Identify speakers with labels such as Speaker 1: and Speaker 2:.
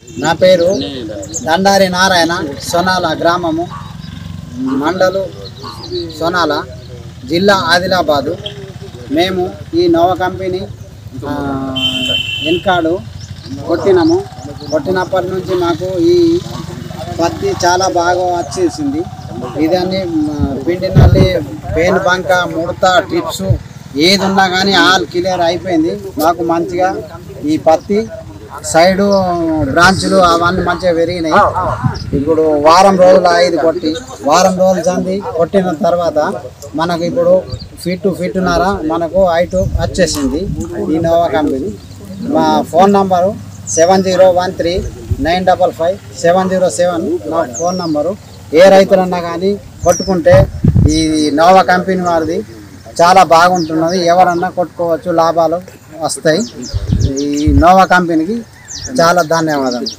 Speaker 1: నా పేరు దండారి నారాయణ, సోనాల గ్రామము, మండలు సోనాల, జిల్లా ఆదిలాబాదు. మేము ఈ నోవా కంపెనీ ఎన్కాడు కొట్టినాము. కొట్టినప్పటి నుంచి మాకు ఈ పత్తి చాలా బాగా వచ్చేసింది. ఇదాన్ని పిండి నల్లి, పేను బంక, ముడత, టిప్స్ ఏది ఉన్నా కానీ ఆల్ క్లియర్ అయిపోయింది. మాకు మంచిగా ఈ పత్తి సైడు బ్రాంచులు అవన్నీ మంచిగా పెరిగినాయి. ఇప్పుడు వారం రోజులు 5 కొట్టి వారం రోజులు చంది కొట్టిన తర్వాత మనకు ఇప్పుడు ఫిట్టున్నర మనకు హైట్ వచ్చేసింది ఈ నోవా కంపెనీ. మా ఫోన్ నంబరు 7013955707 నా ఫోన్ నంబరు. ఏ రైతులన్నా కానీ కొట్టుకుంటే ఈ నోవా కంపెనీ వారిది చాలా బాగుంటున్నది. ఎవరన్నా కొట్టుకోవచ్చు, లాభాలు వస్తాయి. ఈ నోవా కంపెనీకి చాలా ధన్యవాదాలు.